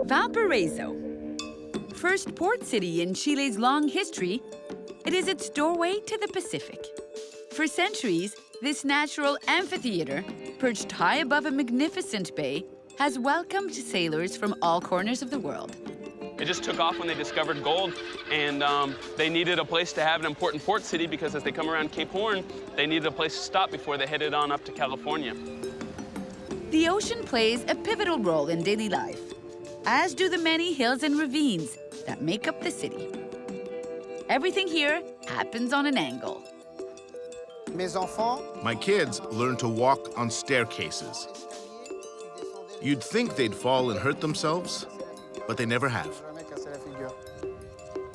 Valparaiso. First port city in Chile's long history, it is its doorway to the Pacific. For centuries, this natural amphitheater, perched high above a magnificent bay, has welcomed sailors from all corners of the world. It just took off when they discovered gold, and they needed a place to have an important port city because as they come around Cape Horn, they needed a place to stop before they headed on up to California. The ocean plays a pivotal role in daily life, as do the many hills and ravines that make up the city. Everything here happens on an angle. My kids learn to walk on staircases. You'd think they'd fall and hurt themselves, but they never have.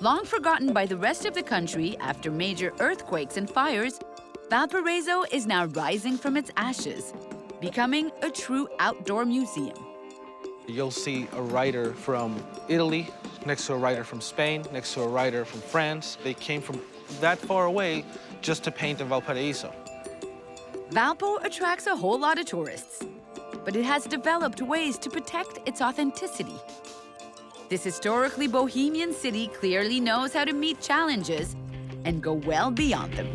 Long forgotten by the rest of the country after major earthquakes and fires, Valparaiso is now rising from its ashes, becoming a true outdoor museum. You'll see a writer from Italy next to a writer from Spain, next to a writer from France. They came from that far away just to paint in Valparaiso. Valpo attracts a whole lot of tourists, but it has developed ways to protect its authenticity. This historically bohemian city clearly knows how to meet challenges and go well beyond them.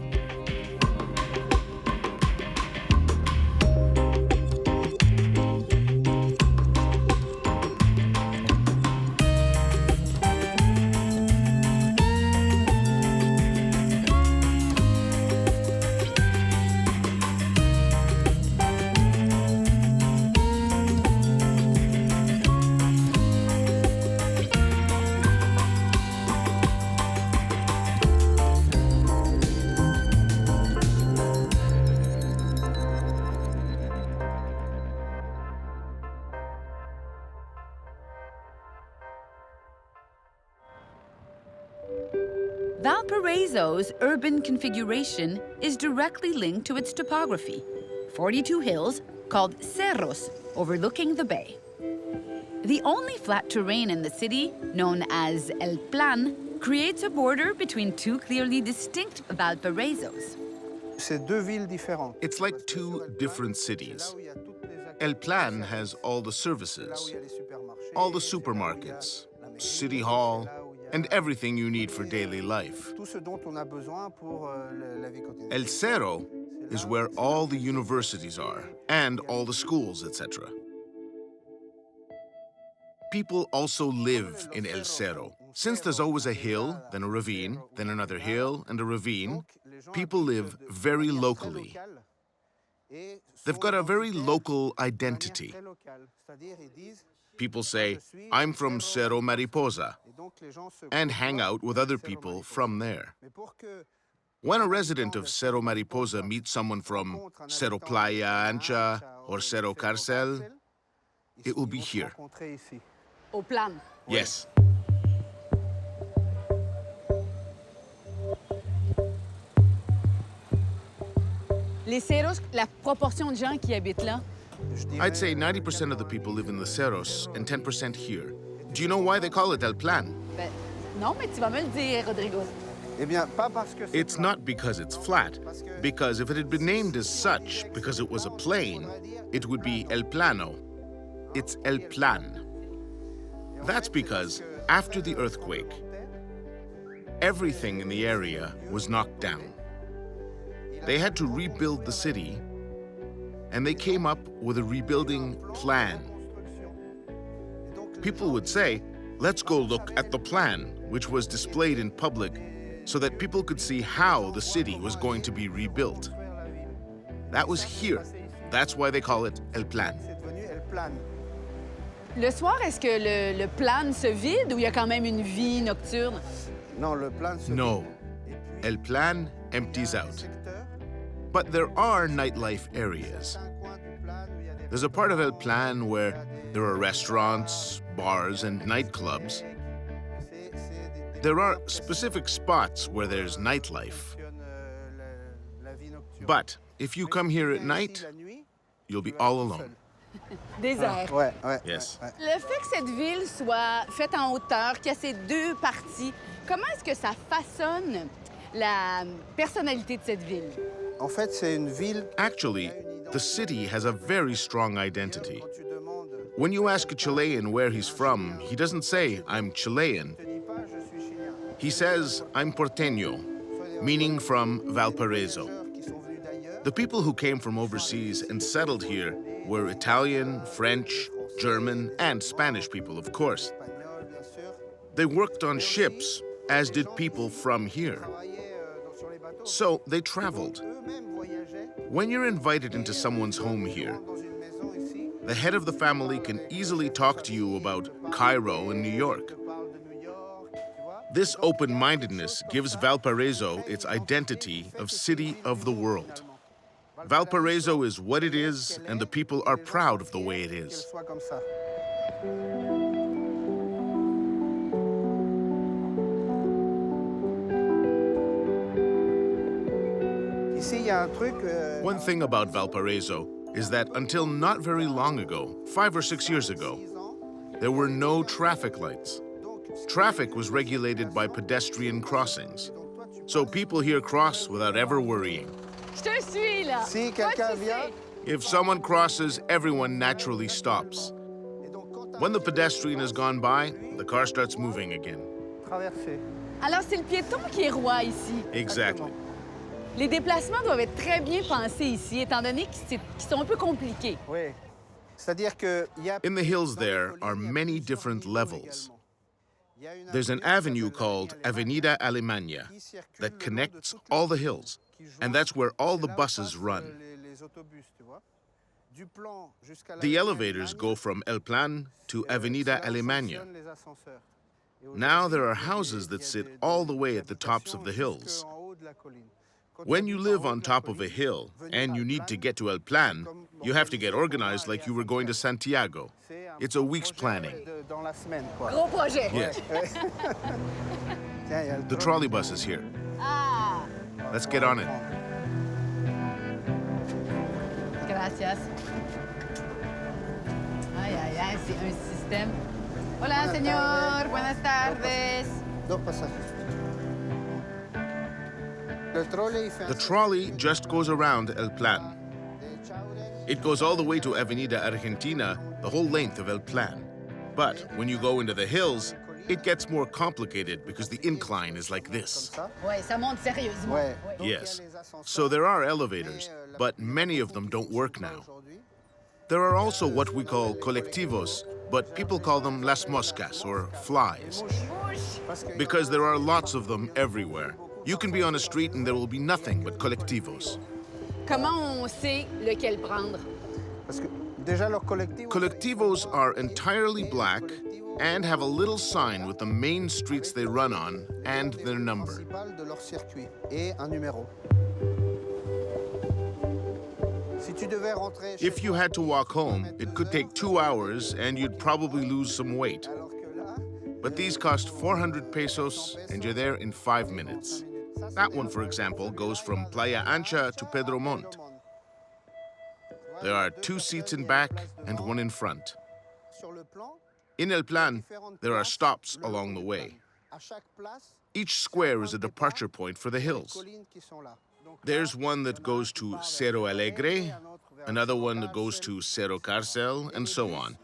Valparaiso's urban configuration is directly linked to its topography. 42 hills, called cerros, overlooking the bay. The only flat terrain in the city, known as El Plan, creates a border between two clearly distinct Valparaisos. It's like two different cities. El Plan has all the services, all the supermarkets, city hall, and everything you need for daily life. El Cerro is where all the universities are, and all the schools, etc. People also live in El Cerro. Since there's always a hill, then a ravine, then another hill and a ravine, people live very locally. They've got a very local identity. People say, I'm from Cerro Mariposa, and hang out with other people from there. When a resident of Cerro Mariposa meets someone from Cerro Playa Ancha or Cerro Carcel, it will be here. Au Plan. Yes. Les cerros, la proportion de gens qui habitent là? I'd say 90% of the people live in the Cerros and 10% here. Do you know why they call it El Plan? Non, mais tu vas me le dire, Rodrigo. It's not because it's flat, because if it had been named as such, because it was a plain, it would be El Plano. It's El Plan. That's because after the earthquake, everything in the area was knocked down. They had to rebuild the city, and they came up with a rebuilding plan. People would say, let's go look at the plan, which was displayed in public so that people could see how the city was going to be rebuilt. That was here. That's why they call it El Plan. Le soir, est-ce que le plan se vide ou il y a quand même une vie nocturne? No. El Plan empties out. But there are nightlife areas. There's a part of El Plan where there are restaurants, bars, and nightclubs. There are specific spots where there's nightlife. But if you come here at night, you'll be all alone. Désert. Yes. Le fait que cette ville soit faite en hauteur, qu'il y a ces deux parties, comment est-ce que ça façonne la personnalité de cette ville? Actually, the city has a very strong identity. When you ask a Chilean where he's from, he doesn't say, I'm Chilean. He says, I'm porteño, meaning from Valparaiso. The people who came from overseas and settled here were Italian, French, German, and Spanish people, of course. They worked on ships, as did people from here. So they traveled. When you're invited into someone's home here, the head of the family can easily talk to you about Cairo and New York. This open-mindedness gives Valparaiso its identity of city of the world. Valparaiso is what it is, and the people are proud of the way it is. One thing about Valparaiso is that until not very long ago, 5 or 6 years ago, there were no traffic lights. Traffic was regulated by pedestrian crossings. So people here cross without ever worrying. Je te suis, là. Si Toi, quelqu'un tu vient, sais. If someone crosses, everyone naturally stops. When the pedestrian has gone by, the car starts moving again. traverser. Alors, c'est le piéton qui est roi ici. Exactly. Les déplacements doivent être très bien pensés ici, étant donné qu'ils sont un peu compliqués. Oui. C'est-à-dire que il y a In the hills there are many different levels. There's an avenue called Avenida Alemania that connects all the hills, and that's where all the buses run. The elevators go from El Plan to Avenida Alemania. Now there are houses that sit all the way at the tops of the hills. When you live on top of a hill and you need to get to El Plan, you have to get organized like you were going to Santiago. It's a week's planning. Gros projet. Yes. The trolley bus is here. Ah! Let's get on it. Gracias. Ay, ay, ay, c'est un système. Hola, señor. Buenas tardes. Dos pasajes. Le trolley, il fait The trolley just goes around El Plan. It goes all the way to Avenida Argentina, the whole length of El Plan. But when you go into the hills, it gets more complicated because the incline is like this. Ouais, ça monte sérieusement. Ouais. Oui. Yes. So there are elevators, but many of them don't work now. There are also what we call colectivos, but people call them las moscas, or flies, because there are lots of them everywhere. You can be on a street and there will be nothing but colectivos. Comment on sait lequel prendre? Parce que déjà leur collectif. Colectivos are entirely black and have a little sign with the main streets they run on and their number. Principal de leur circuit et un numéro. Si tu devais rentrer chez If you had to walk home, it could take 2 hours and you'd probably lose some weight. alors que là, But these cost 400 pesos and you're there in 5 minutes. That one, for example, goes from Playa Ancha to Pedro Montt. There are 2 seats in back and 1 in front. sur le plan, In El Plan, there are stops along the way. à chaque place, Each square is a departure point for the hills. collines qui sont là. Donc There's one that goes to Cerro Alegre, another one that goes to Cerro Carcel, and so on.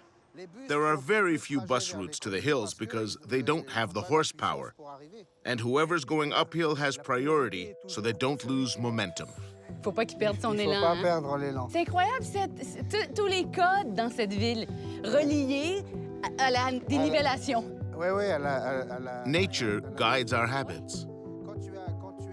There are very few bus routes to the hills because they don't have the horsepower. pour arriver. And whoever's going uphill has priority so they don't lose momentum. Faut pas qu'il perde son Il faut élan. pas hein? perdre l'élan. C'est incroyable, tous les codes dans cette ville reliés à la dénivellation. Oui, oui, à la... Nature guides our habits. Quand tu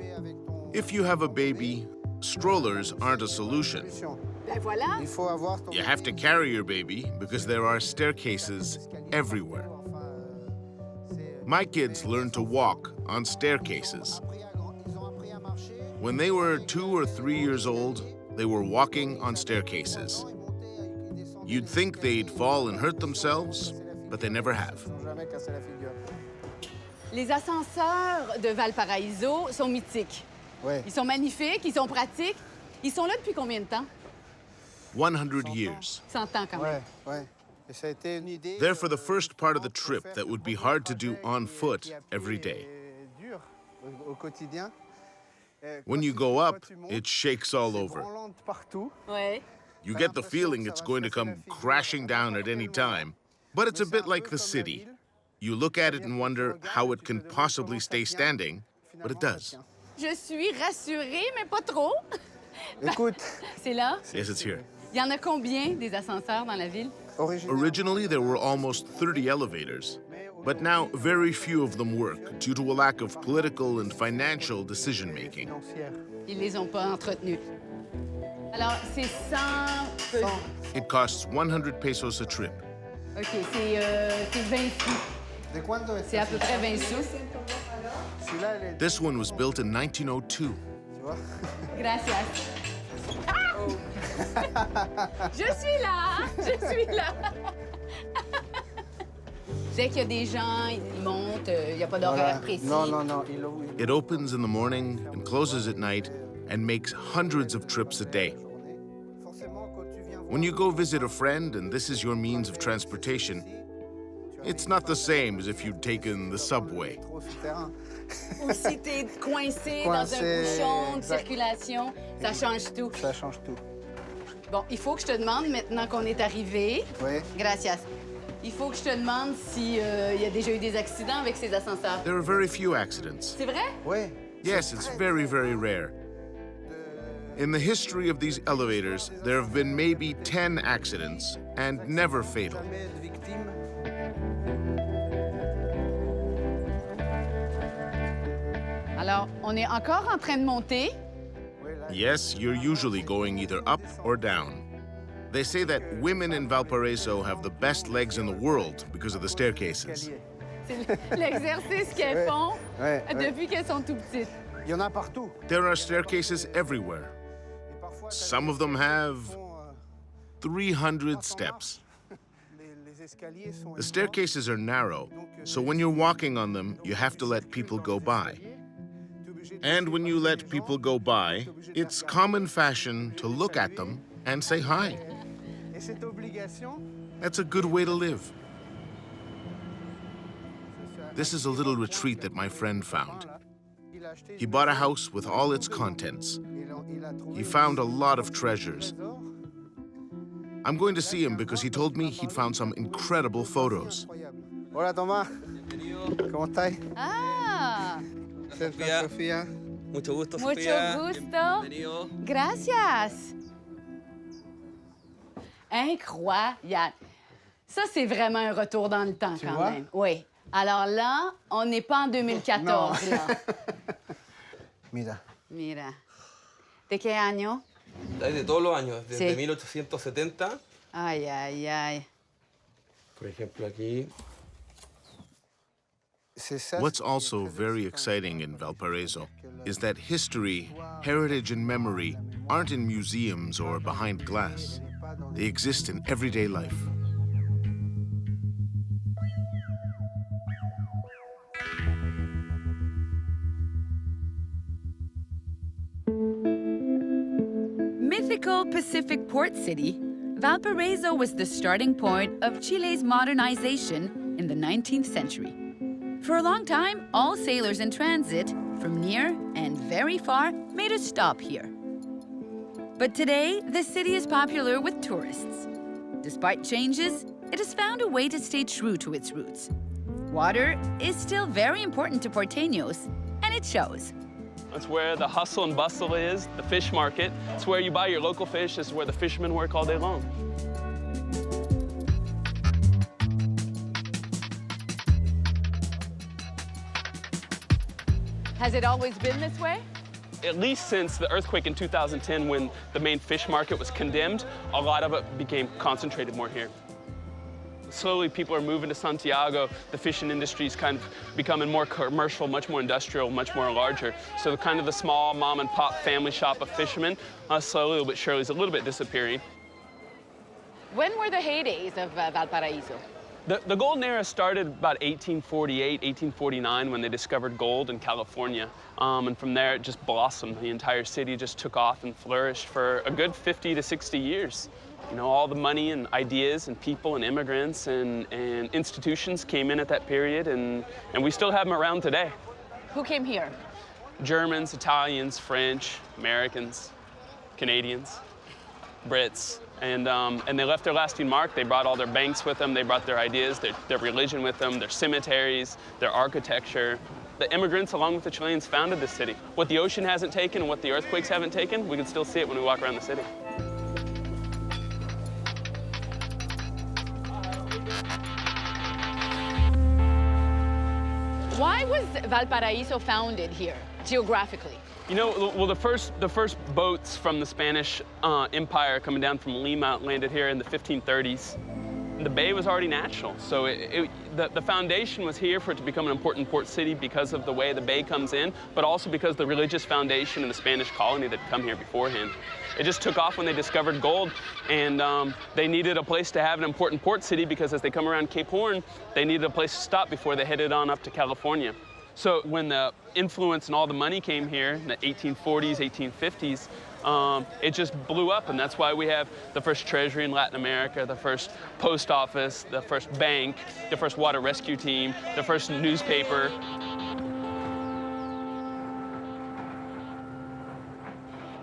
es avec ton... If you have a baby, strollers aren't a solution. solution, Ben voilà. il faut avoir ton... You have to carry your baby because there are staircases everywhere. My kids learned to walk on staircases. Ils ont appris à marcher. When they were 2 or 3 years old, they were walking on staircases. Ils montaient, ils descendaient. You'd think they'd fall and hurt themselves, but they never have. Ils n'ont jamais cassé la figure. Les ascenseurs de Valparaiso sont mythiques. Oui. Ils sont magnifiques, ils sont pratiques. Ils sont là depuis combien de temps? 100 years. 100 ans quand même. Ouais, ouais. Et ça a été une idée... They're for the first part of the trip that would be hard to do on foot every day. Dur au quotidien. When you go up, it shakes all over. Branlante partout. Ouais. You get the feeling it's going to come crashing down at any time, but it's a bit like the city. You look at it and wonder how it can possibly stay standing, but it does. Je suis rassurée, mais pas trop. Écoute, C'est là? Yes, it's here. Il y en a combien des ascenseurs dans la ville? Originally, there were almost 30 elevators, but now very few of them work due to a lack of political and financial decision-making. Ils les ont pas entretenus. Alors, c'est 100... It costs 100 pesos a trip. OK, c'est 20 sous. C'est à peu près 20 sous. This one was built in 1902. Gracias. Ah! Je suis là! Je suis là! Je sais qu'il y a des gens, ils montent, il n'y a pas d'horaire précis. Non, non, non. It opens in the morning and closes at night and makes hundreds of trips a day. When you go visit a friend and this is your means of transportation, it's not the same as if you'd taken the subway. Ou si t'es coincé dans un bouchon de circulation, ça change tout. Ça change tout. Bon, il faut que je te demande, maintenant qu'on est arrivé... Oui. Gracias. Il faut que je te demande s'il y a déjà eu des accidents avec ces ascenseurs. There are very few accidents. C'est vrai? Oui. Yes, it's very, very rare. In the history of these elevators, there have been maybe 10 accidents and never fatal. Jamais de victimes. Alors, on est encore en train de monter. Yes, you're usually going either up or down. They say that women in Valparaiso have the best legs in the world because of the staircases. C'est l'exercice qu'elles font ouais. depuis qu'elles sont tout petites. Il y en a partout. There are staircases everywhere. Some of them have 300 steps. The staircases are narrow, so when you're walking on them, you have to let people go by. And when you let people go by, it's common fashion to look at them and say hi. That's a good way to live. This is a little retreat that my friend found. He bought a house with all its contents. He found a lot of treasures. I'm going to see him because he told me he'd found some incredible photos. Hola, Tomás. ¿Cómo estás? Ah! Sofía. Mucho gusto, Mucho Sofía. gusto. Bienvenido. Gracias. Incroyable. Ça, c'est vraiment un retour dans le temps, quand vois? même. Oui. Alors là, on n'est pas en 2014, là. Mira. Mira. ¿De qué año? Hay de todos los años, desde Sí. 1870. Ay, ay, ay. Por ejemplo, aquí. What's also very exciting in Valparaiso is that history, heritage, and memory aren't in museums or behind glass. They exist in everyday life. Mythical Pacific port city, Valparaiso was the starting point of Chile's modernization in the 19th century. For a long time, all sailors in transit from near and very far made a stop here. But today, the city is popular with tourists. Despite changes, it has found a way to stay true to its roots. Water is still very important to porteños, and it shows. That's where the hustle and bustle is, the fish market. It's where you buy your local fish. This is where the fishermen work all day long. Has it always been this way? At least since the earthquake in 2010 when the main fish market was condemned, a lot of it became concentrated more here. Slowly, people are moving to Santiago. The fishing industry is kind of becoming more commercial, much more industrial, much more larger. So kind of the small mom and pop family shop of fishermen, slowly but surely, is a little bit disappearing. When were the heydays of Valparaiso? The golden era started about 1848, 1849 when they discovered gold in California. And from there, it just blossomed. The entire city just took off and flourished for a good 50 to 60 years. You know, all the money and ideas and people and immigrants and institutions came in at that period, and we still have them around today. Who came here? Germans, Italians, French, Americans, Canadians, Brits. And they left their lasting mark. They brought all their banks with them. They brought their ideas, their religion with them, their cemeteries, their architecture. The immigrants, along with the Chileans, founded this city. What the ocean hasn't taken and what the earthquakes haven't taken, we can still see it when we walk around the city. Why was Valparaiso founded here, geographically? You know, well, the first boats from the Spanish Empire coming down from Lima landed here in the 1530s. The bay was already natural, so the foundation was here for it to become an important port city because of the way the bay comes in, but also because the religious foundation in the Spanish colony that had come here beforehand. It just took off when they discovered gold, and they needed a place to have an important port city because as they come around Cape Horn, they needed a place to stop before they headed on up to California. So when the influence and all the money came here in the 1840s, 1850s, it just blew up, and that's why we have the first treasury in Latin America, the first post office, the first bank, the first water rescue team, the first newspaper.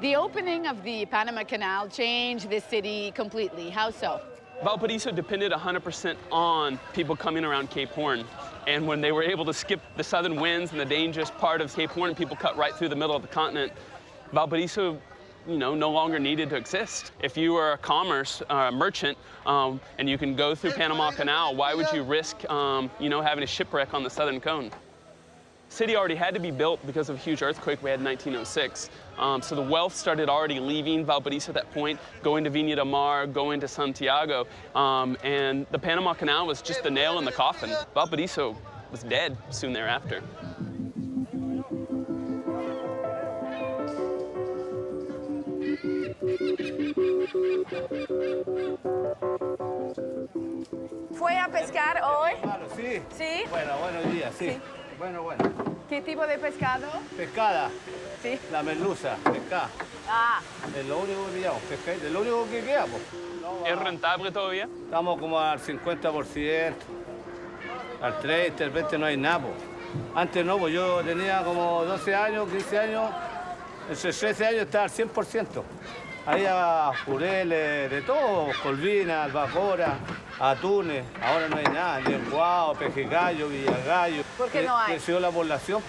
The opening of the Panama Canal changed this city completely. How so? Valparaiso depended 100% on people coming around Cape Horn. And when they were able to skip the southern winds and the dangerous part of Cape Horn, people cut right through the middle of the continent, Valparaiso, you know, no longer needed to exist. If you were a commerce merchant and you can go through Panama Canal, why would you risk, you know, having a shipwreck on the southern cone? The city already had to be built because of a huge earthquake we had in 1906. So the wealth started already leaving Valparaiso at that point, going to Viña del Mar, going to Santiago, and the Panama Canal was just the nail in the coffin. Valparaiso was dead soon thereafter. ¿Fue a pescar hoy? Sí. ¿Sí? Bueno, buenos días, sí. Sí. Bueno. ¿Qué tipo de pescado? Pescada, Sí. la merluza, pescada. Ah, Es lo único que pillamos, pescada. Es lo único que queda, pues. ¿Es rentable todavía? Estamos como al 50%, al 30%, al 20% no hay nada, pues. Antes no, pues yo tenía como 12 años, 15 años, entre 13 años estaba al 100%. Había jureles, de todo, corvinas, albacoras, atunes. Ahora no hay nada, lenguado, pejegallo, villagallo. ¿Por qué no hay? Creció la población.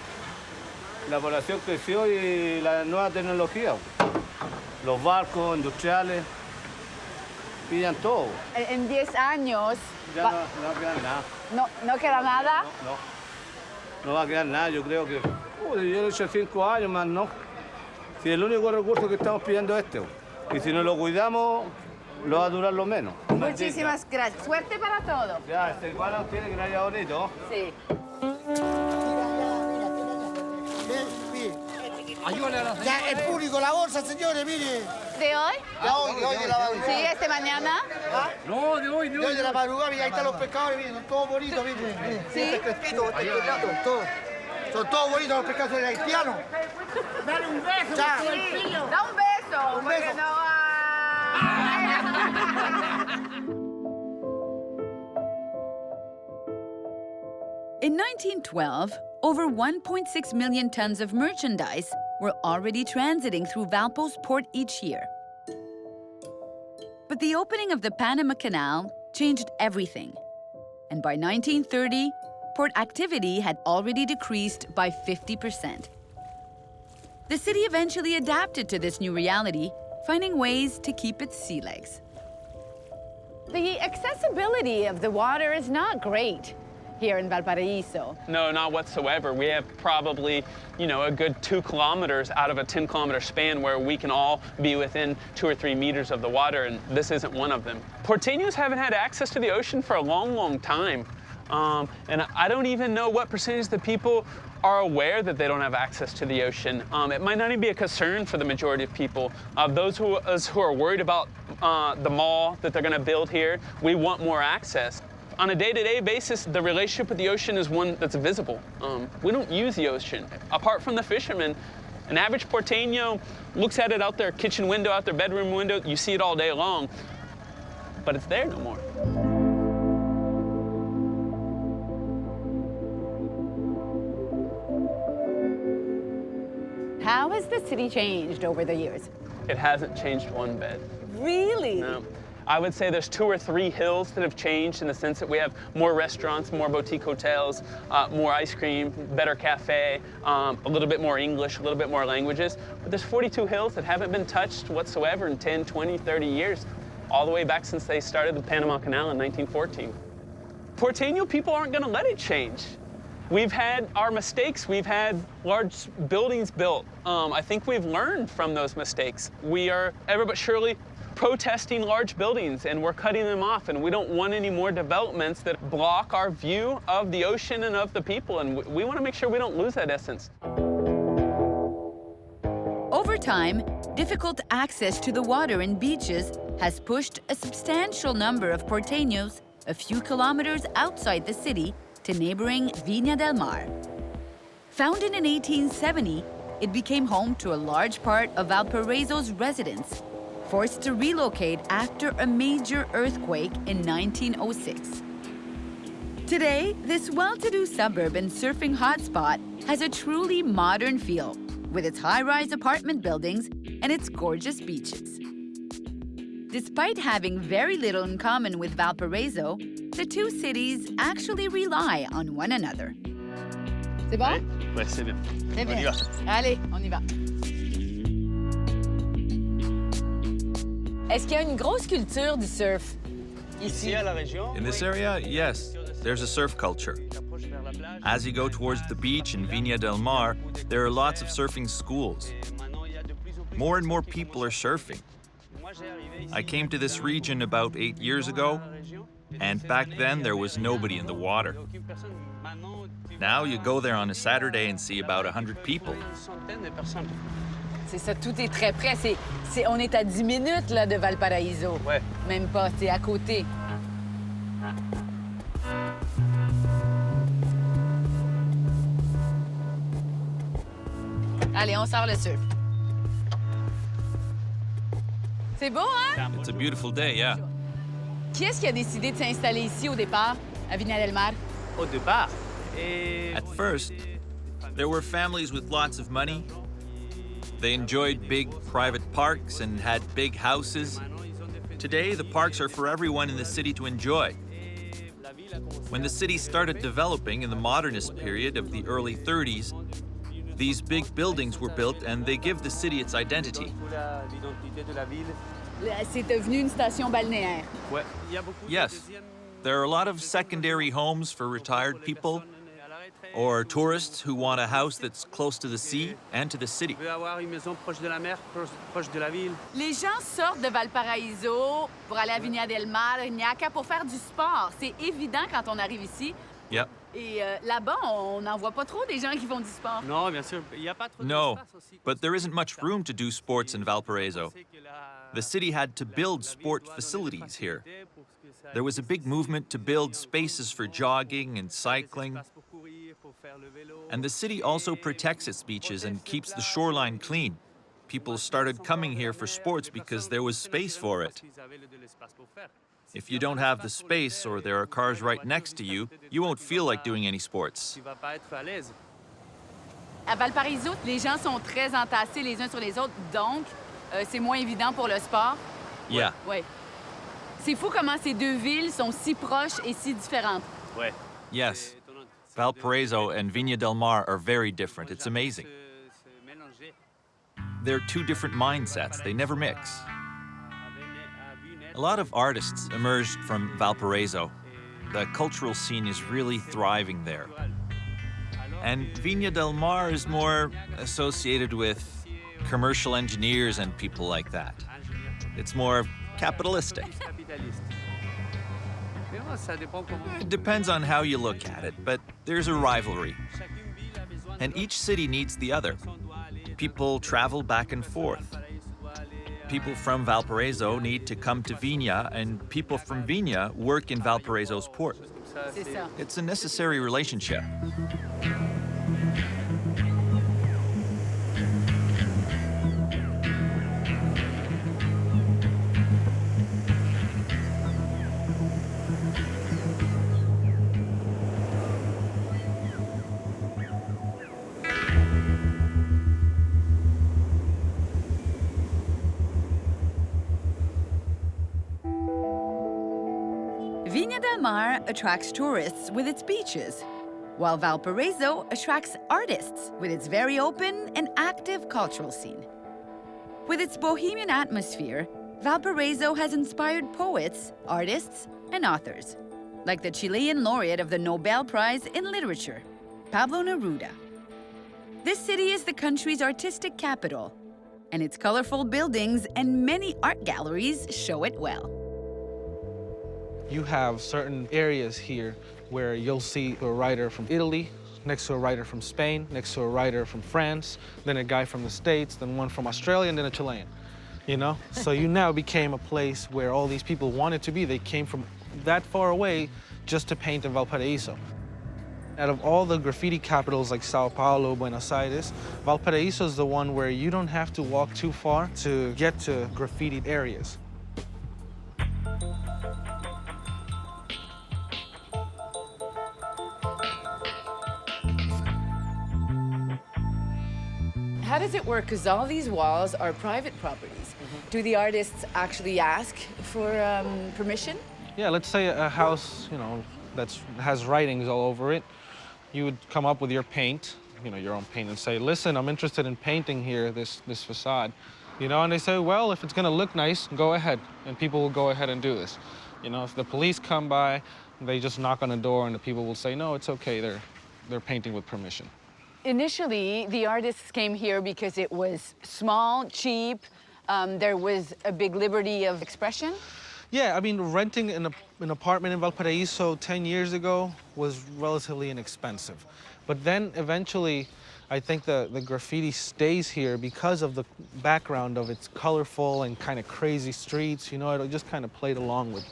La población creció y la nueva tecnología. Los barcos industriales pillan todo. en 10 años... Ya no va a quedar nada. ¿No queda nada? No va a quedar nada, yo creo que... yo lo he hecho 5 años más, ¿no? Si el único recurso que estamos pidiendo es este. Y si no lo cuidamos, lo va a durar lo menos. Muchísimas gracias. Suerte para todo. Ya, este igual tiene que vaya bonito. Sí. Ya, el público, la bolsa, señores, mire. ¿De hoy? De hoy de la madrugada. Sí, este mañana. No, de hoy de la madrugada, mira, ahí están los pescadores, miren, son todos bonitos, miren. Sí. Este crespito, todos. Son todos bonitos los pescadores haitianos. Dale un beso, Ya. por el filo. Da un beso. Un porque beso. no hay. In 1912, over 1.6 million tons of merchandise were already transiting through Valpo's port each year. But the opening of the Panama Canal changed everything. And by 1930, port activity had already decreased by 50%. The city eventually adapted to this new reality, finding ways to keep its sea legs. The accessibility of the water is not great here in Valparaiso. No, not whatsoever. We have probably, you know, a good 2 kilometers out of a 10-kilometer span where we can all be within 2 or 3 meters of the water, and this isn't one of them. Porteños haven't had access to the ocean for a long, long time. And I don't even know what percentage of the people are aware that they don't have access to the ocean. It might not even be a concern for the majority of people. Those who are worried about the mall that they're going to build here, we want more access. On a day-to-day basis, the relationship with the ocean is one that's visible. We don't use the ocean. Apart from the fishermen, an average Porteño looks at it out their kitchen window, out their bedroom window. You see it all day long, but it's there no more. How has the city changed over the years? It hasn't changed one bit. Really? No. I would say there's 2 or 3 hills that have changed in the sense that we have more restaurants, more boutique hotels, more ice cream, better cafe, a little bit more English, a little bit more languages. But there's 42 hills that haven't been touched whatsoever in 10, 20, 30 years, all the way back since they started the Panama Canal in 1914. Porteño people aren't going to let it change. We've had our mistakes. We've had large buildings built. I think we've learned from those mistakes. We are ever but surely protesting large buildings, and we're cutting them off, and we don't want any more developments that block our view of the ocean and of the people, and we want to make sure we don't lose that essence. Over time, difficult access to the water and beaches has pushed a substantial number of Porteños a few kilometers outside the city to neighboring Viña del Mar. Founded in 1870, it became home to a large part of Valparaiso's residents, forced to relocate after a major earthquake in 1906. Today, this well-to-do suburb and surfing hotspot has a truly modern feel, with its high-rise apartment buildings and its gorgeous beaches. Despite having very little in common with Valparaiso, the two cities actually rely on one another. C'est bon? Ouais, c'est bien. C'est bien. Allez, on y va. Est-ce qu'il y a une grosse culture du surf ici? In this area, yes, there's a surf culture. As you go towards the beach in Viña del Mar, there are lots of surfing schools. More and more people are surfing. I came to this region about 8 years ago, and back then there was nobody in the water. Now you go there on a Saturday and see about 100 people. C'est ça, tout est très près. On est à 10 minutes là, de Valparaiso. Ouais. Même pas, c'est à côté. Allez, on sort le surf. C'est beau, hein? It's a beautiful day, yeah. Qui est-ce qui a décidé de s'installer ici au départ, à Viña del Mar? Au départ. At first, there were families with lots of money. They enjoyed big private parks and had big houses. Today, the parks are for everyone in the city to enjoy. When the city started developing in the modernist period of the early 30s, these big buildings were built and they give the city its identity. C'est devenu une station balnéaire. Yes, there are a lot of secondary homes for retired people or tourists who want a house that's close to the sea and to the city. Les gens sortent de Valparaiso pour aller à Viña del Mar, Ñaca, pour faire du sport. C'est évident quand on arrive ici. Yep. Et là-bas, on n'en voit pas trop des gens qui font du sport. Non, bien sûr. Il y a pas trop No, but there isn't much room to do sports in Valparaiso. The city had to build sport facilities here. There was a big movement to build spaces for jogging and cycling. And the city also protects its beaches and keeps the shoreline clean. People started coming here for sports because there was space for it. If you don't have the space or there are cars right next to you, you won't feel like doing any sports. À Valparaiso, les gens sont très entassés les uns sur les autres, donc c'est moins évident pour le sport. Yeah. Ouais. C'est fou comment ces deux villes sont si proches et si différentes. Ouais. Yes. Valparaiso and Viña del Mar are very different. It's amazing. They're two different mindsets. They never mix. A lot of artists emerged from Valparaiso. The cultural scene is really thriving there. And Viña del Mar is more associated with commercial engineers and people like that. It's more capitalistic. It depends on how you look at it, but there's a rivalry. And each city needs the other. People travel back and forth. People from Valparaiso need to come to Viña, and people from Viña work in Valparaiso's port. C'est ça. It's a necessary relationship. Mar attracts tourists with its beaches, while Valparaiso attracts artists with its very open and active cultural scene. With its bohemian atmosphere, Valparaiso has inspired poets, artists, and authors, like the Chilean laureate of the Nobel Prize in Literature, Pablo Neruda. This city is the country's artistic capital, and its colorful buildings and many art galleries show it well. You have certain areas here where you'll see a writer from Italy, next to a writer from Spain, next to a writer from France, then a guy from the States, then one from Australia, and then a Chilean, you know? So you now became a place where all these people wanted to be. They came from that far away just to paint in Valparaiso. Out of all the graffiti capitals like Sao Paulo, Buenos Aires, Valparaiso is the one where you don't have to walk too far to get to graffitied areas. How does it work? Because all these walls are private properties. Do the artists actually ask for permission? Yeah, let's say a house, that has writings all over it. You would come up with your paint, your own paint, and say, listen, I'm interested in painting here, this facade. And they say, well, if it's gonna look nice, go ahead. And people will go ahead and do this. If the police come by, they just knock on the door and the people will say, no, it's okay, they're painting with permission. Initially, the artists came here because it was small, cheap, there was a big liberty of expression. Yeah, I mean, renting an apartment in Valparaiso 10 years ago was relatively inexpensive. But then eventually, I think the graffiti stays here because of the background of its colorful and kind of crazy streets. It just kind of played along with.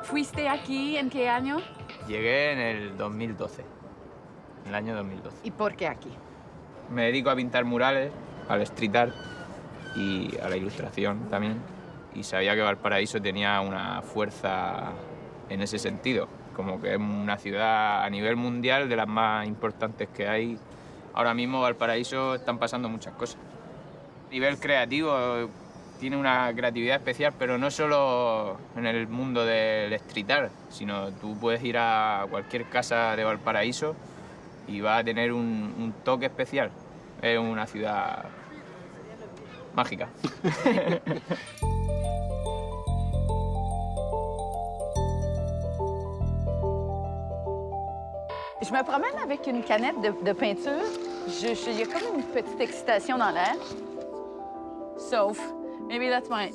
¿Fuiste aquí en qué año? Llegué en el 2012, en el año 2012. ¿Y por qué aquí? Me dedico a pintar murales, al street art y a la ilustración también. Y sabía que Valparaíso tenía una fuerza en ese sentido, como que es una ciudad a nivel mundial de las más importantes que hay. Ahora mismo Valparaíso están pasando muchas cosas. A nivel creativo tiene una creatividad especial, pero no solo en el mundo del street art, sino tú puedes ir a cualquier casa de Valparaíso y va a tener un toque especial. Es una ciudad mágica. Je me promène avec une canette de peinture. Il y a comme une petite excitation dans l'air. Sauf, maybe that's my,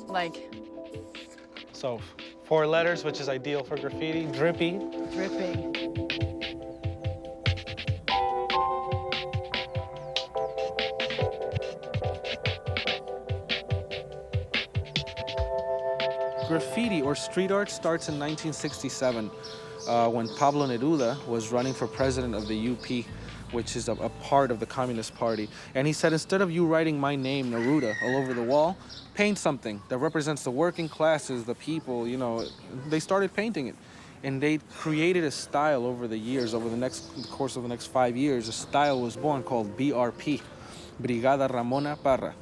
So, 4 letters, which is ideal for graffiti. Drippy. dripping. Graffiti or street art starts in 1967 when Pablo Neruda was running for president of the UP, which is a part of the Communist Party. And he said, instead of you writing my name, Neruda, all over the wall, paint something that represents the working classes, the people, They started painting it. And they created a style over the years, over the course of the next 5 years. A style was born called BRP, Brigada Ramona Parra.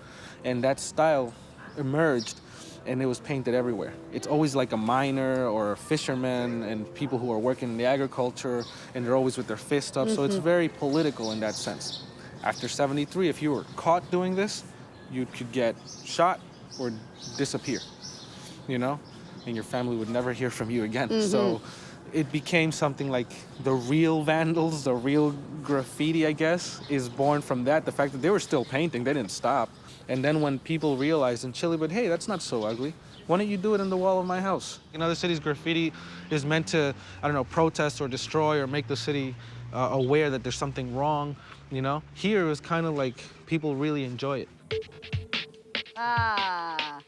And that style emerged, and it was painted everywhere. It's always like a miner or a fisherman and people who are working in the agriculture, and they're always with their fists up. So it's very political in that sense. After 73, if you were caught doing this, you could get shot or disappear, and your family would never hear from you again. So it became something like the real vandals, the real graffiti, I guess, is born from that. The fact that they were still painting, they didn't stop. And then when people realized in Chile, but hey, that's not so ugly. Why don't you do it in the wall of my house? In other cities, graffiti is meant to, protest or destroy or make the city aware that there's something wrong, Here it was kind of like people really enjoy it. Ah.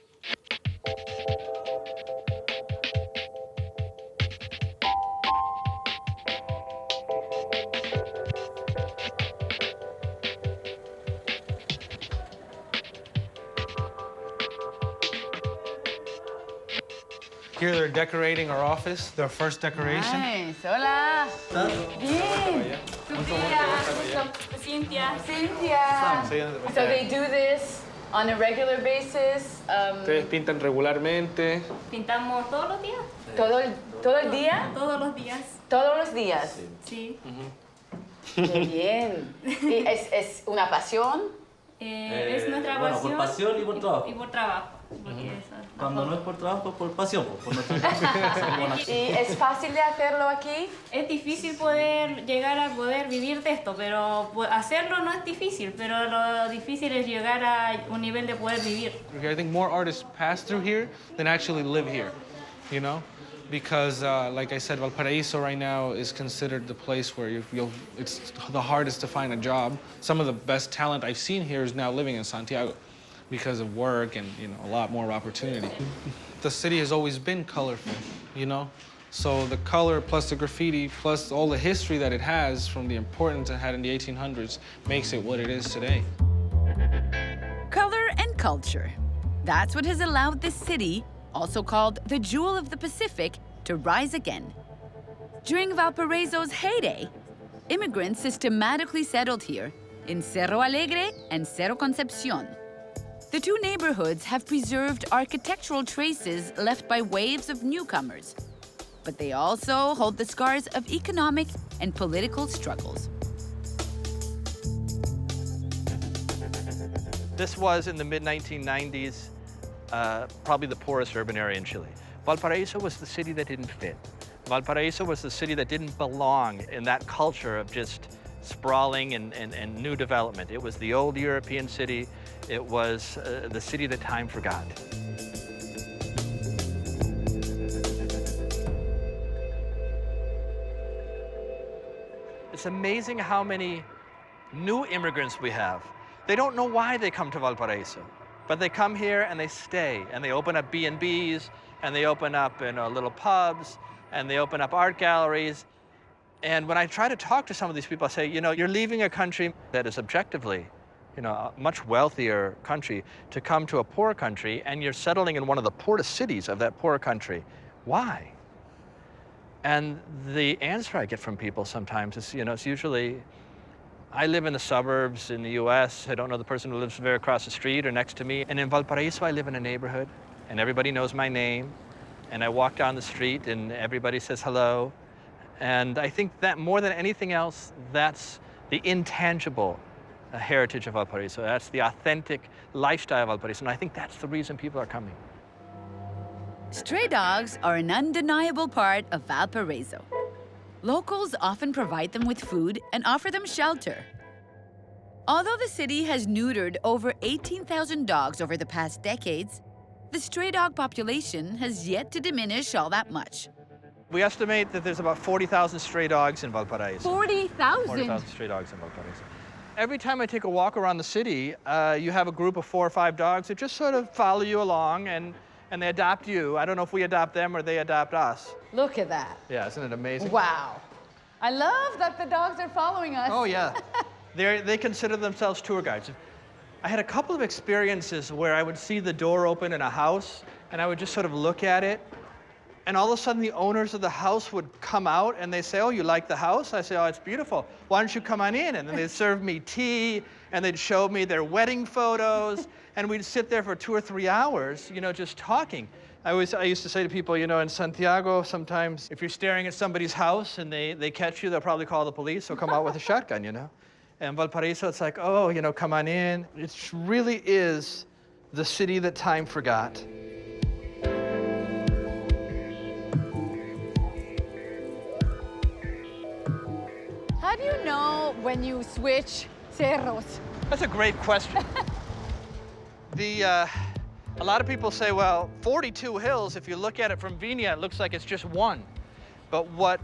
Here they're decorating our office, their first decoration. Nice. Hola. Bien. Cynthia. Cynthia. So they do this on a regular basis. Ustedes pintan regularmente. Pintamos todos los días. Todo el día. Todos los días. Todos los días. Sí. Qué bien. ¿Y es una pasión? Es nuestra bueno, pasión. por pasión y por trabajo. Y por trabajo. Porque Cuando no es por trabajo, por pasión, por nuestra pasión. ¿Y es fácil de hacerlo aquí? Es difícil poder llegar a poder vivir de esto, pero hacerlo no es difícil, pero lo difícil es llegar a un nivel de poder vivir. I think more artists pass through here than actually live here, you know? Because, like I said, Valparaiso right now is considered the place where it's the hardest to find a job. Some of the best talent I've seen here is now living in Santiago because of work and, you know, a lot more opportunity. The city has always been colorful, you know? So the color plus the graffiti plus all the history that it has from the importance it had in the 1800s makes it what it is today. Color and culture. That's what has allowed this city, also called the Jewel of the Pacific, to rise again. During Valparaiso's heyday, immigrants systematically settled here in Cerro Alegre and Cerro Concepcion. The two neighborhoods have preserved architectural traces left by waves of newcomers, but they also hold the scars of economic and political struggles. This was, in the mid-1990s, probably the poorest urban area in Chile. Valparaiso was the city that didn't fit. Valparaiso was the city that didn't belong in that culture of just sprawling and new development. It was the old European city. It was the city that time forgot. It's amazing how many new immigrants we have. They don't know why they come to Valparaiso, but they come here and they stay, and they open up B&Bs, and they open up little pubs, and they open up art galleries. And when I try to talk to some of these people, I say, you know, you're leaving a country that is objectively, you know, a much wealthier country to come to a poor country, and you're settling in one of the poorest cities of that poor country. Why? And the answer I get from people sometimes is, you know, it's usually, I live in the suburbs in the US. I don't know the person who lives very across the street or next to me. And in Valparaiso, I live in a neighborhood, and everybody knows my name. And I walk down the street, and everybody says hello. And I think that more than anything else, that's the intangible heritage of Valparaiso. That's the authentic lifestyle of Valparaiso. And I think that's the reason people are coming. Stray dogs are an undeniable part of Valparaiso. Locals often provide them with food and offer them shelter. Although the city has neutered over 18,000 dogs over the past decades, the stray dog population has yet to diminish all that much. We estimate that there's about 40,000 stray dogs in Valparaiso. 40,000? 40,000 stray dogs in Valparaiso. Every time I take a walk around the city, you have a group of 4 or 5 dogs that just sort of follow you along, and they adopt you. I don't know if we adopt them or they adopt us. Look at that. Yeah, isn't it amazing? Wow. I love that the dogs are following us. Oh, yeah. They consider themselves tour guides. I had a couple of experiences where I would see the door open in a house, and I would just sort of look at it, and all of a sudden the owners of the house would come out and they say, oh, you like the house? I say, oh, it's beautiful. Why don't you come on in? And then they'd serve me tea, and they'd show me their wedding photos, and we'd sit there for 2 or 3 hours, you know, just talking. I used to say to people, you know, in Santiago, sometimes if you're staring at somebody's house and they catch you, they'll probably call the police or come out with a shotgun, you know? And Valparaiso, it's like, oh, you know, come on in. It really is the city that time forgot. How do you know when you switch cerros? That's a great question. A lot of people say, well, 42 hills, if you look at it from Viña, it looks like it's just one. But what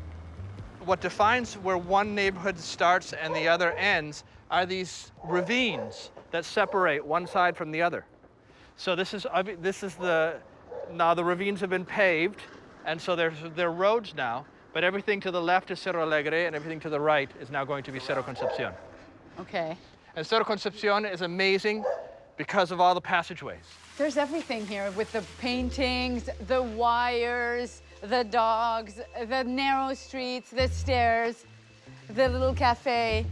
defines where one neighborhood starts and the other ends are these ravines that separate one side from the other. So now the ravines have been paved, and so they're roads now, but everything to the left is Cerro Alegre, and everything to the right is now going to be Cerro Concepcion. Okay. And Cerro Concepcion is amazing. because of all the passageways. There's everything here with the paintings, the wires, the dogs, the narrow streets, the stairs, the little cafe.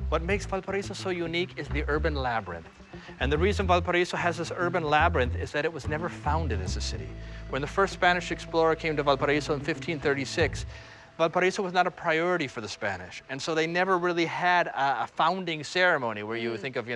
What makes Valparaiso so unique is the urban labyrinth. And the reason Valparaiso has this urban labyrinth is that it was never founded as a city. When the first Spanish explorer came to Valparaiso in 1536, Valparaiso was not a priority for the Spanish. And so they never really had a founding ceremony where you think of,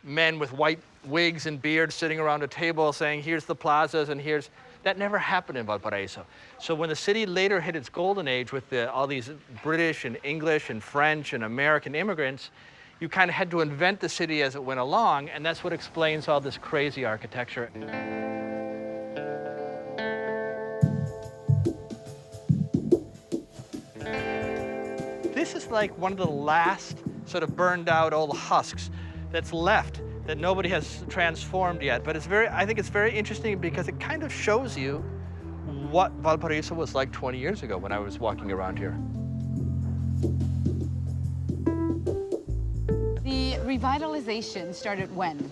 men with white wigs and beards sitting around a table saying, here's the plazas and here's... That never happened in Valparaiso. So when the city later hit its golden age with all these British and English and French and American immigrants, you kind of had to invent the city as it went along, and that's what explains all this crazy architecture. This is like one of the last sort of burned out old husks that's left that nobody has transformed yet. But I think it's very interesting because it kind of shows you what Valparaiso was like 20 years ago when I was walking around here. The revitalization started when?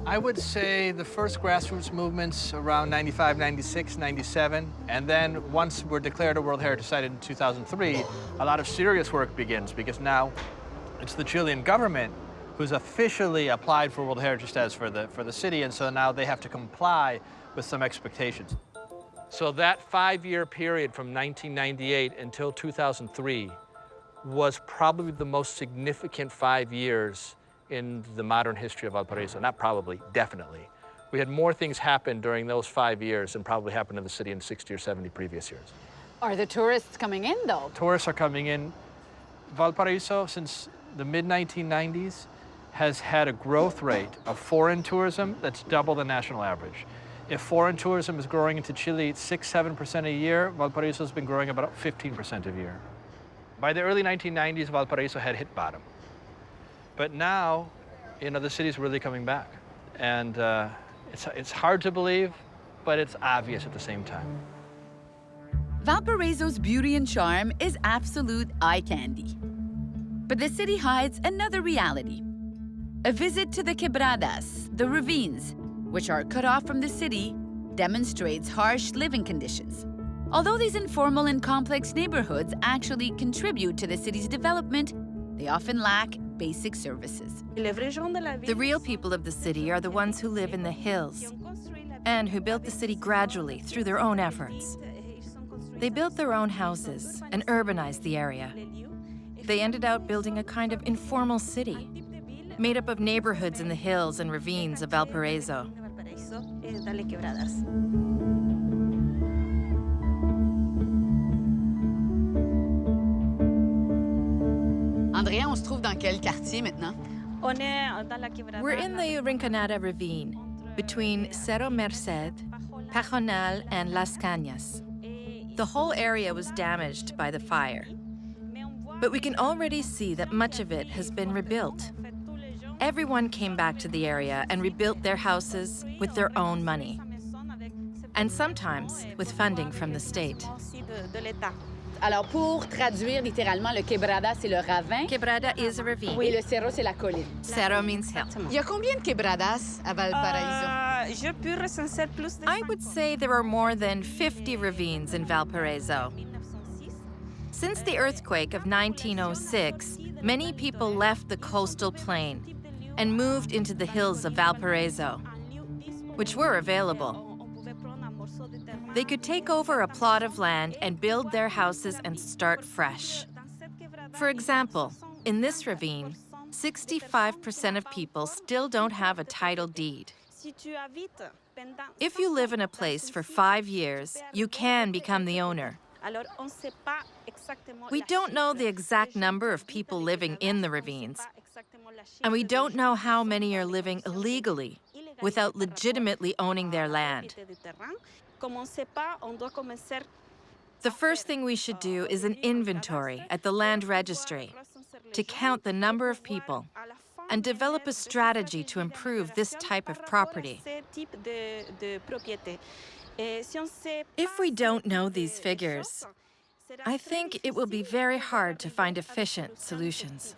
I would say the first grassroots movements around 95, 96, 97. And then once we're declared a World Heritage Site in 2003, a lot of serious work begins because now it's the Chilean government who's officially applied for World Heritage Status for the city, and so now they have to comply with some expectations. So that 5-year period from 1998 until 2003 was probably the most significant 5 years in the modern history of Valparaiso. Not probably, definitely. We had more things happen during those 5 years than probably happened in the city in 60 or 70 previous years. Are the tourists coming in, though? Tourists are coming in. Valparaiso, since the mid-1990s, has had a growth rate of foreign tourism that's double the national average. If foreign tourism is growing into Chile 6-7% a year, Valparaiso has been growing about 15% a year. By the early 1990s, Valparaiso had hit bottom. But now, the city's really coming back. And it's hard to believe, but it's obvious at the same time. Valparaiso's beauty and charm is absolute eye candy. But the city hides another reality. A visit to the quebradas, the ravines, which are cut off from the city, demonstrates harsh living conditions. Although these informal and complex neighborhoods actually contribute to the city's development, they often lack basic services. The real people of the city are the ones who live in the hills and who built the city gradually through their own efforts. They built their own houses and urbanized the area. They ended up building a kind of informal city, made up of neighborhoods in the hills and ravines of Valparaiso. Andrea, on se trouve dans quel quartier maintenant? We're in the Rinconada Ravine, between Cerro Merced, Pajonal, and Las Cañas. The whole area was damaged by the fire, but we can already see that much of it has been rebuilt. Everyone came back to the area and rebuilt their houses with their own money, and sometimes with funding from the state. Alors, pour traduire littéralement, le quebrada, c'est le ravin. Quebrada is a ravine. Et le cerro, c'est la colline. Cerro means hill. Il y a combien de quebradas à Valparaiso? I would say there are more than 50 ravines in Valparaiso. Since the earthquake of 1906, many people left the coastal plain and moved into the hills of Valparaiso, which were available. They could take over a plot of land and build their houses and start fresh. For example, in this ravine, 65% of people still don't have a title deed. If you live in a place for 5 years, you can become the owner. We don't know the exact number of people living in the ravines, and we don't know how many are living illegally without legitimately owning their land. The first thing we should do is an inventory at the land registry to count the number of people and develop a strategy to improve this type of property. If we don't know these figures, I think it will be very hard to find efficient solutions.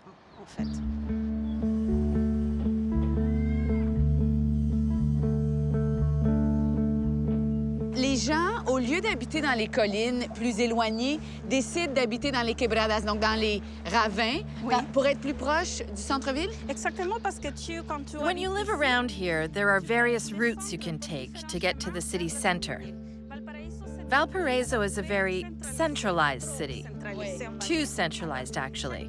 au lieu d'habiter dans les collines plus éloignées, décident d'habiter dans les quebradas, donc dans les ravins, pour être plus proche du centre-ville? Exactement, parce que quand tu When you live around here, there are various routes you can take to get to the city center. Valparaiso is a very centralized city. Too centralized, actually.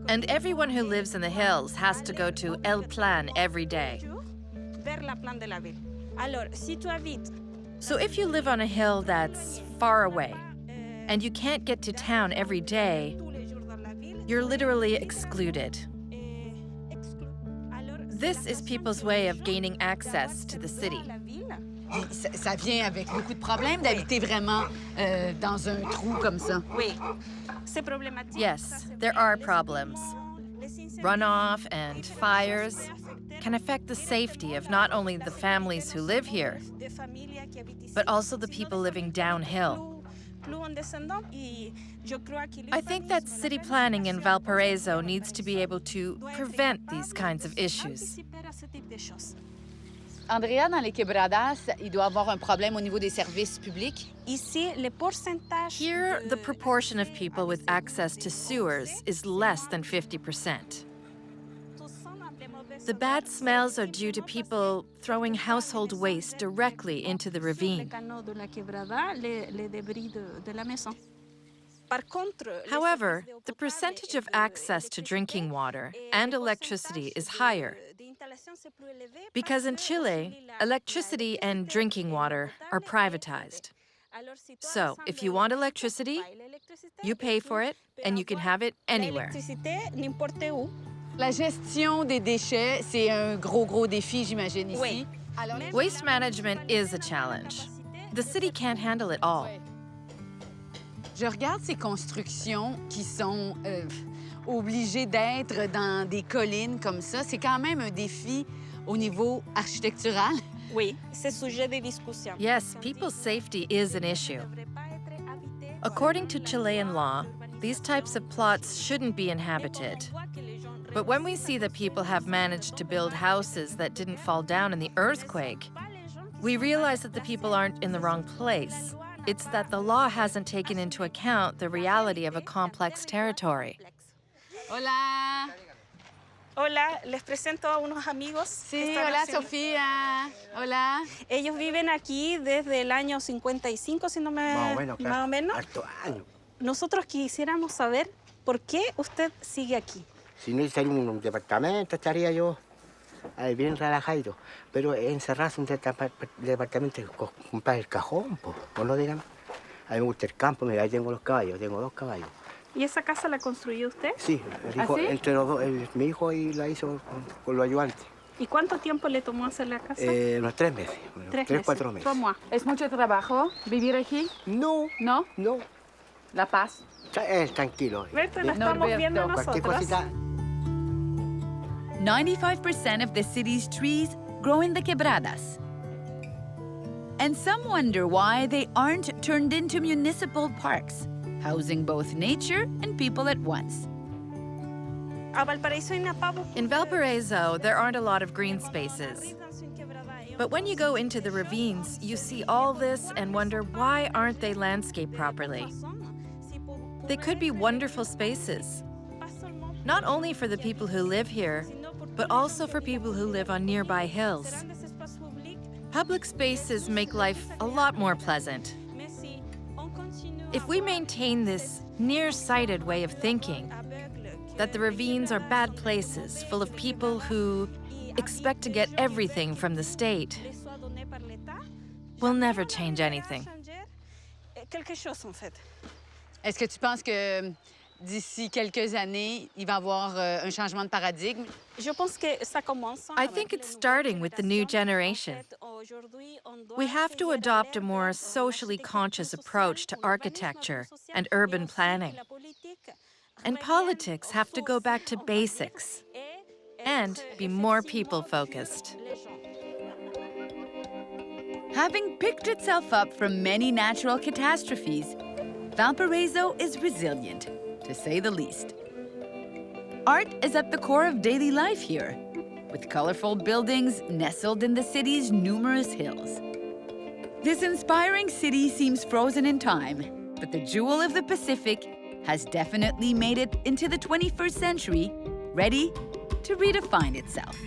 And everyone who lives in the hills has to go to El Plan every day. So if you live on a hill that's far away, and you can't get to town every day, you're literally excluded. This is people's way of gaining access to the city. Ça vient avec beaucoup de problèmes d'habiter vraiment dans un trou comme ça. Yes, there are problems. Runoff and fires can affect the safety of not only the families who live here, but also the people living downhill. I think that city planning in Valparaiso needs to be able to prevent these kinds of issues. Andrea, dans les quebradas, il doit avoir un problème au niveau des services publics. Here, the proportion of people with access to sewers is less than 50%. The bad smells are due to people throwing household waste directly into the ravine. However, the percentage of access to drinking water and electricity is higher. Because in Chile, electricity and drinking water are privatized. So, if you want electricity, you pay for it, and you can have it anywhere. La gestion des déchets, c'est un gros défi, j'imagine, ici. Waste management is a challenge. The city can't handle it all. Je regarde ces constructions qui sont obligées d'être dans des collines comme ça. C'est quand même un défi au niveau architectural. Oui, c'est sujet de discussion. Yes, people's safety is an issue. According to Chilean law, these types of plots shouldn't be inhabited. But when we see that people have managed to build houses that didn't fall down in the earthquake, we realize that the people aren't in the wrong place. It's that the law hasn't taken into account the reality of a complex territory. Hola. Hola, les presento a unos amigos. Sí, hola Sofía. Hola. Ellos viven aquí desde el año 55, si no me... Más o menos. Harto años. Nosotros quisiéramos saber por qué usted sigue aquí. Si no hiciera un departamento, estaría yo ahí bien relajado. Pero encerrarse en un departamento, comprar el cajón, ¿o no, dígame? A mí me gusta el campo, mira, ahí tengo los caballos, tengo 2 caballos. ¿Y esa casa la construyó usted? Sí, entre los dos, mi hijo y la hizo con los ayudantes. ¿Y cuánto tiempo le tomó hacer la casa? Unos 3 meses, 3, 4 meses. ¿Cómo? ¿Es mucho trabajo vivir aquí? No. ¿No? No. La paz. Es tranquilo. Berto, la estamos viendo Cualquier nosotros. cosita. 95% of the city's trees grow in the quebradas. And some wonder why they aren't turned into municipal parks, housing both nature and people at once. In Valparaiso, there aren't a lot of green spaces. But when you go into the ravines, you see all this and wonder why aren't they landscaped properly? They could be wonderful spaces, not only for the people who live here, but also for people who live on nearby hills. Public spaces make life a lot more pleasant. If we maintain this nearsighted way of thinking, that the ravines are bad places full of people who expect to get everything from the state, we'll never change anything. Est-ce que tu penses que d'ici quelques années, il va y avoir un changement de paradigme? I think it's starting with the new generation. We have to adopt a more socially conscious approach to architecture and urban planning. And politics have to go back to basics and be more people-focused. Having picked itself up from many natural catastrophes, Valparaiso is resilient, to say the least. Art is at the core of daily life here, with colorful buildings nestled in the city's numerous hills. This inspiring city seems frozen in time, but the jewel of the Pacific has definitely made it into the 21st century, ready to redefine itself.